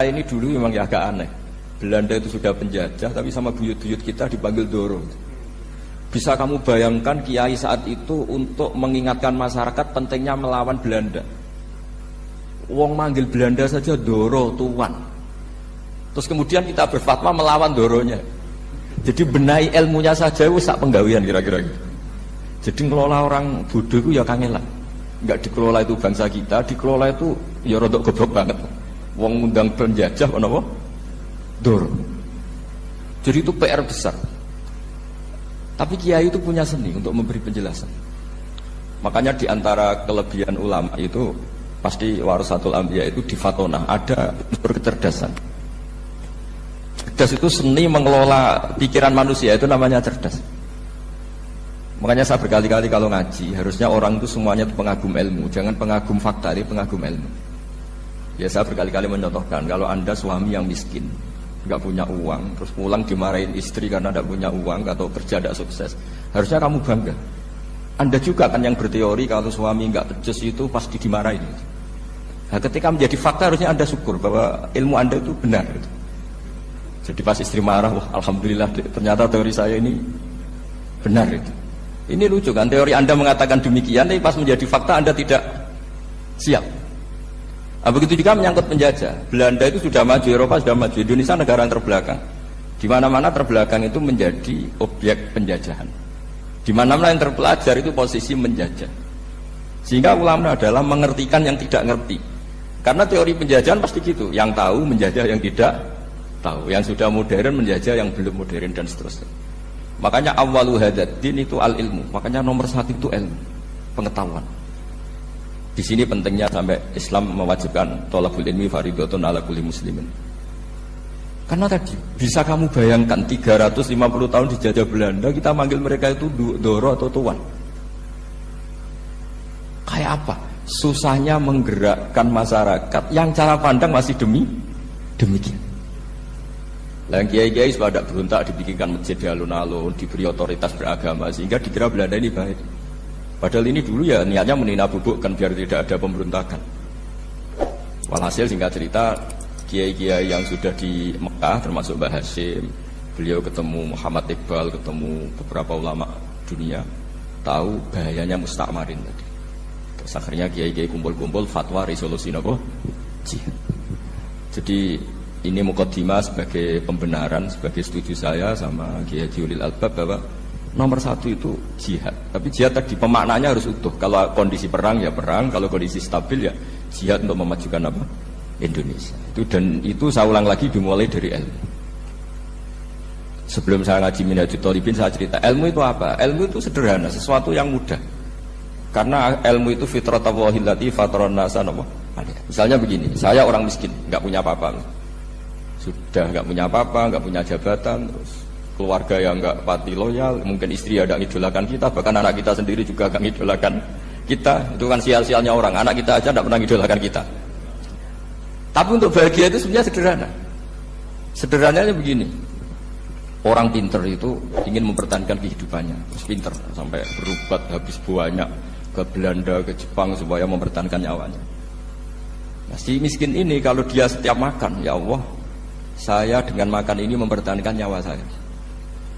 Ini dulu memang ya agak aneh. Belanda itu sudah penjajah, tapi sama buyut-buyut kita dipanggil Doro. Bisa kamu bayangkan kiai saat itu untuk mengingatkan masyarakat pentingnya melawan Belanda. Wong manggil Belanda saja Doro, tuan. Terus kemudian kita berfatwa melawan Doronya. Jadi benahi ilmunya saja itu sak penggawean kira-kira gitu. Jadi ngelola orang bodoh itu ya kangelan. Enggak dikelola itu bangsa kita, dikelola itu ya rodok goblok banget. Wong ngundang penjajah apa? Doro. Jadi itu PR besar. Tapi kiai itu punya seni untuk memberi penjelasan. Makanya di antara kelebihan ulama itu pasti warasatul anbiya itu di fatona ada unsur kecerdasan. Cerdas itu seni mengelola pikiran manusia, itu namanya cerdas. Makanya saya berkali-kali kalau ngaji harusnya orang itu semuanya itu pengagum ilmu, jangan pengagum fakta, ini pengagum ilmu. Ya saya berkali-kali mencontohkan kalau Anda suami yang miskin, nggak punya uang, terus pulang dimarahin istri karena tidak punya uang atau kerja tidak sukses, harusnya kamu bangga. Anda juga kan yang berteori kalau suami nggak becus itu pasti dimarahin. Nah, ketika menjadi fakta harusnya Anda syukur bahwa ilmu Anda itu benar. Jadi pas istri marah, wah alhamdulillah ternyata teori saya ini benar itu. Ini lucu kan, teori Anda mengatakan demikian, tapi pas menjadi fakta Anda tidak siap. Nah, begitu juga menyangkut penjajah. Belanda itu sudah maju, Eropa sudah maju, Indonesia negara yang terbelakang. Di mana-mana terbelakang itu menjadi objek penjajahan. Di mana-mana yang terpelajar itu posisi menjajah. Sehingga ulama adalah mengertikan yang tidak ngerti. Karena teori penjajahan pasti gitu, yang tahu menjajah yang tidak tahu, yang sudah modern menjajah yang belum modern dan seterusnya. Makanya awwalu hadzal din itu al ilmu. Makanya nomor satu itu ilmu, pengetahuan. Di sini pentingnya sampai Islam mewajibkan thalabul ilmi fardhatun ala kulli muslimin. Karena tadi bisa kamu bayangkan 350 tahun dijajah Belanda, kita manggil mereka itu Doro atau tuan. Kayak apa? Susahnya menggerakkan masyarakat yang cara pandang masih demikian. Yang kiai-kiai sudah tidak berontak dibikinkan masjid di alun-alun, diberi otoritas beragama sehingga dikira Belanda ini baik. Padahal ini dulu ya niatnya menina bubukkan biar tidak ada pemberontakan. Walhasil singkat cerita, kiai-kiai yang sudah di Mekah termasuk Mbah Hasyim, beliau ketemu Muhammad Iqbal, ketemu beberapa ulama dunia, tahu bahayanya mustakmarin tadi. Terus akhirnya kiai-kiai kumpul-kumpul fatwa resolusi apa? Jihad. Jadi ini mukadimah sebagai pembenaran, sebagai setuju saya sama Kiai Ulil Albab bahwa nomor satu itu jihad. Tapi jihad tadi pemaknanya harus utuh. Kalau kondisi perang ya perang, kalau kondisi stabil ya jihad untuk memajukan apa? Indonesia. Itu saya ulang lagi dimulai dari ilmu. Sebelum saya ngaji Minhajul Thalibin saya cerita ilmu itu apa? Ilmu itu sederhana, sesuatu yang mudah. Karena ilmu itu fitratallahi allati fataran nasa apa? Misalnya begini, saya orang miskin, nggak punya apa-apa. Sudah nggak punya apa-apa, nggak punya jabatan, terus keluarga yang nggak pati loyal, mungkin istri ada ngidolakan kita, bahkan anak kita sendiri juga nggak ngidolakan kita. Itu kan sial-sialnya orang, anak kita aja nggak pernah ngidolakan kita. Tapi untuk bahagia itu sebenarnya sederhana. Sederhananya begini, orang pinter itu ingin mempertahankan kehidupannya, terus pinter sampai berobat habis banyak ke Belanda, ke Jepang supaya mempertahankan nyawanya. Nah, si miskin ini kalau dia setiap makan, ya Allah, saya dengan makan ini mempertahankan nyawa saya.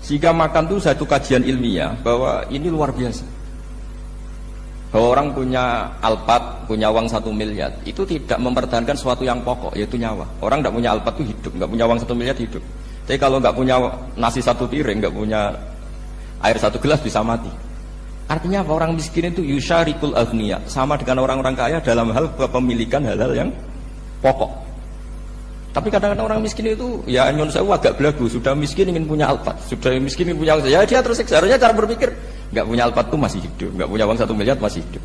Sehingga makan itu satu kajian ilmiah bahwa ini luar biasa. Bahwa orang punya Alphard, punya uang 1 miliar, itu tidak mempertahankan sesuatu yang pokok, yaitu nyawa. Orang tidak punya Alphard itu hidup, nggak punya uang 1 miliar hidup. Tapi kalau nggak punya nasi 1 piring, nggak punya air 1 gelas bisa mati. Artinya apa? Orang miskin itu yusyarikul aghniya, sama dengan orang-orang kaya dalam hal kepemilikan hal-hal yang pokok. Tapi kadang-kadang orang miskin itu ya nyon sewu agak belagu, sudah miskin ingin punya Alphard, sudah miskin ingin punya, ya dia tersiksa. Harusnya cara berpikir nggak punya Alphard itu masih hidup, nggak punya uang 1 miliar masih hidup.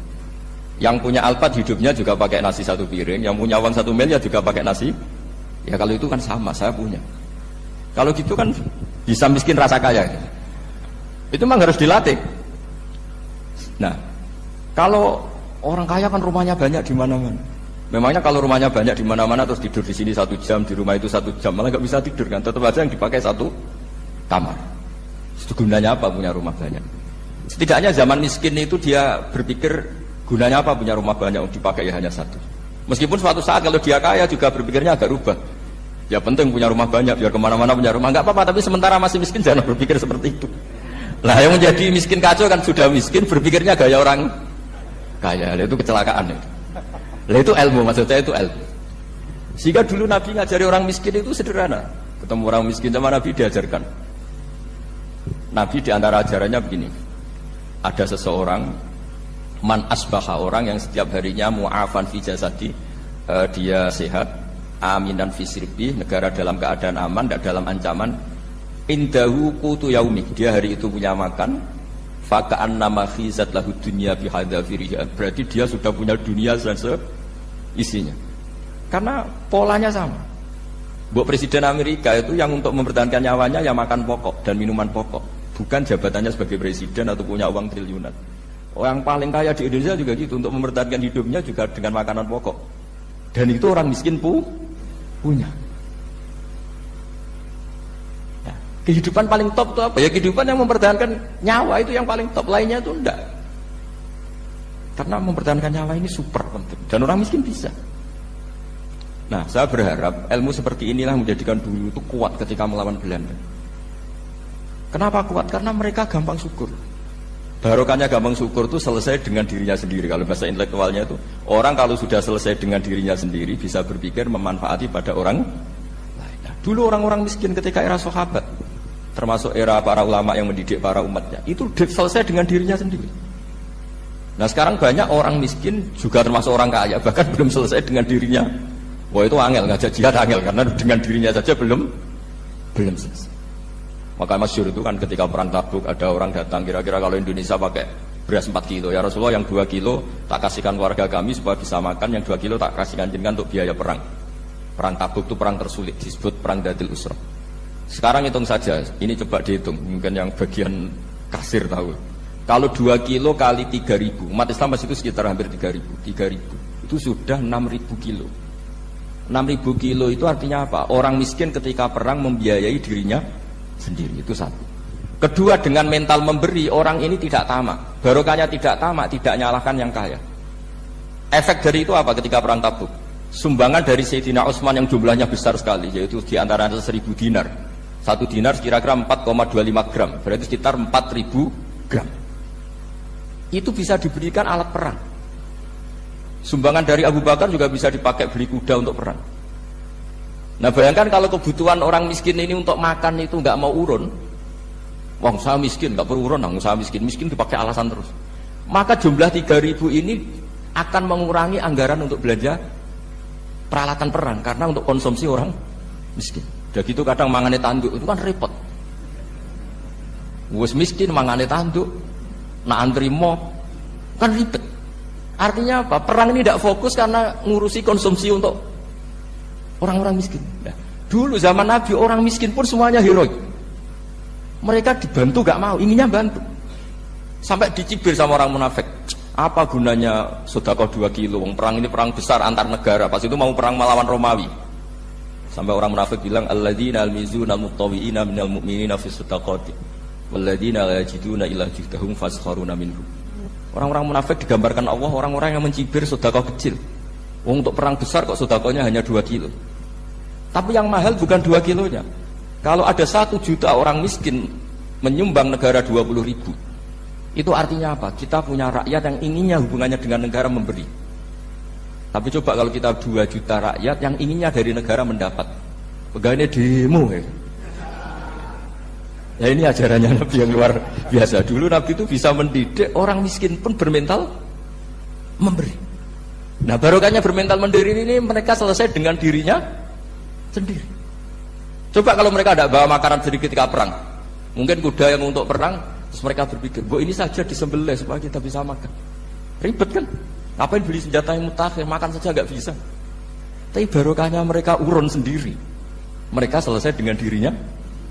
Yang punya Alphard hidupnya juga pakai nasi 1 piring, yang punya uang 1 miliar juga pakai nasi. Ya kalau itu kan sama, saya punya. Kalau gitu kan bisa miskin rasa kaya. Itu memang harus dilatih. Nah, kalau orang kaya kan rumahnya banyak di mana-mana. Memangnya kalau rumahnya banyak di mana-mana terus tidur di sini 1 jam, di rumah itu 1 jam, malah nggak bisa tidur kan? Tetap aja yang dipakai 1 kamar. Itu gunanya apa punya rumah banyak? Setidaknya zaman miskin itu dia berpikir gunanya apa punya rumah banyak dipakai ya hanya 1. Meskipun suatu saat kalau dia kaya juga berpikirnya agak rubah. Ya penting punya rumah banyak, biar kemana-mana punya rumah. Enggak apa-apa, tapi sementara masih miskin jangan berpikir seperti itu. Lah yang menjadi miskin kacau kan sudah miskin, berpikirnya gaya orang kaya. Itu kecelakaan itu. Lah itu ilmu, maksud saya itu ilmu. Sehingga dulu Nabi ngajari orang miskin itu sederhana. Ketemu orang miskin sama Nabi diajarkan. Nabi diantara ajarannya begini. Ada seseorang man asbaha, orang yang setiap harinya mu'afan fi jasadi, dia sehat, aminan fi sirbi, negara dalam keadaan aman, tidak dalam ancaman. Indahu qutu yaumi, dia hari itu punya makan. Faka'annama khizat lahu dunya bihadzafiriha, berarti dia sudah punya dunia dan isinya. Karena polanya sama. Buat Presiden Amerika itu yang untuk mempertahankan nyawanya ya makan pokok dan minuman pokok, bukan jabatannya sebagai presiden atau punya uang triliunan. Orang paling kaya di Indonesia juga gitu, untuk mempertahankan hidupnya juga dengan makanan pokok. Dan itu orang miskin punya. Ya, kehidupan paling top itu apa? Ya kehidupan yang mempertahankan nyawa itu yang paling top, lainnya itu enggak. Karena mempertahankan nyawa ini super penting. Dan orang miskin bisa. Nah, saya berharap ilmu seperti inilah menjadikan dulu itu kuat ketika melawan Belanda. Kenapa kuat? Karena mereka gampang syukur. Barokahnya gampang syukur itu selesai dengan dirinya sendiri. Kalau bahasa intelektualnya itu, orang kalau sudah selesai dengan dirinya sendiri bisa berpikir memanfaati pada orang lain. Nah, dulu orang-orang miskin ketika era sahabat, termasuk era para ulama yang mendidik para umatnya, itu selesai dengan dirinya sendiri. Nah sekarang banyak orang miskin juga termasuk orang kaya, bahkan belum selesai dengan dirinya. Wah itu angel, ngajak jihad angel, karena dengan dirinya saja belum selesai. Maka masyhur itu kan ketika perang Tabuk, ada orang datang, kira-kira kalau Indonesia pakai beras 4 kilo, ya Rasulullah yang 2 kilo tak kasihkan keluarga kami supaya bisa makan, yang 2 kilo tak kasihkan jenengan untuk biaya perang. Perang Tabuk itu perang tersulit, disebut perang Dzil Usrah. Sekarang hitung saja, ini coba dihitung, mungkin yang bagian kasir tahu. Kalau 2 kilo kali 3.000, umat Islam masih itu sekitar hampir 3.000, itu sudah 6.000 kilo. 6.000 kilo itu artinya apa? Orang miskin ketika perang membiayai dirinya sendiri, itu satu. Kedua, dengan mental memberi, orang ini tidak tamak. Barokahnya tidak tamak, tidak nyalahkan yang kaya. Efek dari itu apa ketika perang Tabuk? Sumbangan dari Sayyidina Utsman yang jumlahnya besar sekali, yaitu di antara 1.000 dinar. 1 dinar kira-kira 4,25 gram, berarti sekitar 4.000 gram. Itu bisa diberikan alat perang. Sumbangan dari Abu Bakar juga bisa dipakai beli kuda untuk perang. Nah bayangkan kalau kebutuhan orang miskin ini untuk makan itu nggak mau urun. Wah saya miskin, nggak perlu urun, saya miskin dipakai alasan terus. Maka jumlah 3.000 ini akan mengurangi anggaran untuk belanja peralatan perang, karena untuk konsumsi orang miskin. Udah gitu kadang mangane tanduk, itu kan repot. Wes miskin mangane tanduk, nak antri mo, kan ribet. Artinya apa? Perang ini tidak fokus karena ngurusi konsumsi untuk orang-orang miskin. Nah, dulu zaman Nabi orang miskin pun semuanya heroik. Mereka dibantu gak mau, inginnya bantu. Sampai dicibir sama orang munafik. Apa gunanya sedekah 2 kilo? Perang ini perang besar antar negara. Pas itu mau perang melawan Romawi. Sampai orang munafik bilang alladzina almizuna almuttawiina minal mu'minina fi shadaqati walladzina la yajiduna illa juhdahum faskharuna minhum. Orang-orang munafik digambarkan Allah orang-orang yang mencibir sedekah kecil. Untuk perang besar kok sedekahnya hanya 2 kilo. Tapi yang mahal bukan 2 kilonya. Kalau ada 1 juta orang miskin menyumbang negara 20.000, itu artinya apa? Kita punya rakyat yang inginnya hubungannya dengan negara memberi. Tapi coba kalau kita 2 juta rakyat yang inginnya dari negara mendapat, pegawainya demo ya. Ya ini ajarannya Nabi yang luar biasa. Dulu Nabi itu bisa mendidik orang miskin pun bermental memberi. Nah barokahnya bermental mandiri ini mereka selesai dengan dirinya sendiri. Coba kalau mereka tidak bawa makanan sedikit ketika perang, mungkin kuda yang untuk perang, terus mereka berpikir, "Bu ini saja disembelih supaya kita bisa makan." Ribet kan? Ngapain beli senjata yang mutakhir, makan saja nggak bisa. Tapi barokahnya mereka urun sendiri. Mereka selesai dengan dirinya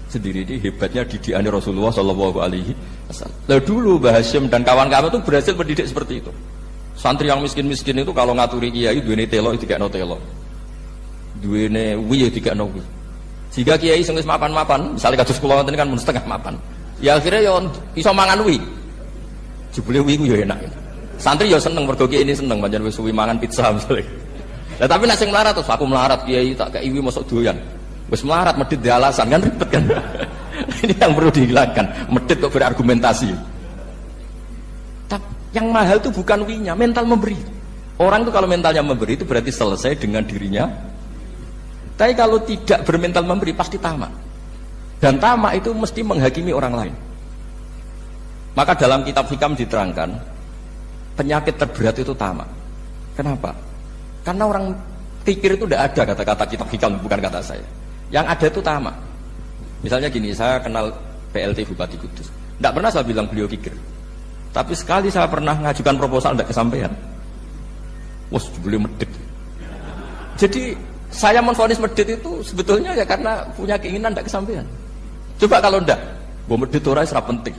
sendiri. Ini hebatnya didikan Rasulullah Shallallahu Alaihi Wasallam. Lalu dulu Mbah Hasyim dan kawan-kawan itu berhasil mendidik seperti itu. Santri yang miskin-miskin itu kalau ngaturi kiai duwene telo iki gak no telo. Duwene wi iki gak no wi. Jika kiai sing wis mapan-mapan, misalnya kados kula wonten kan mun setengah mapan. Ya akhirnya yo iso mangan wi. Jebule wi ku yo enak. Santri yo seneng mergo kiai ini seneng pancen wis suwi mangan pizza misalnya. Lah tapi nek sing melarat terus aku melarat kiai tak kei wi mosok doyan. Wes melarat medit di alasan kan ribet kan. Ini yang perlu dihilangkan. Medit kok berargumentasi. Tapi yang mahal itu bukan winya, mental memberi. Orang itu kalau mentalnya memberi itu berarti selesai dengan dirinya. Tapi kalau tidak bermental memberi pasti tamak. Dan tamak itu mesti menghakimi orang lain. Maka dalam kitab hikam diterangkan penyakit terberat itu tamak. Kenapa? Karena orang pikir itu tidak ada kata-kata kitab hikam, bukan kata saya. Yang ada itu tamak. Misalnya gini, saya kenal PLT Bupati Kudus. Tidak pernah saya bilang beliau kikir. Tapi sekali saya pernah ngajukan proposal tidak kesampaian. Wah, beliau medit. Jadi saya menvonis medit itu sebetulnya ya karena punya keinginan tidak kesampaian. Coba kalau tidak, gue medit orang serap penting.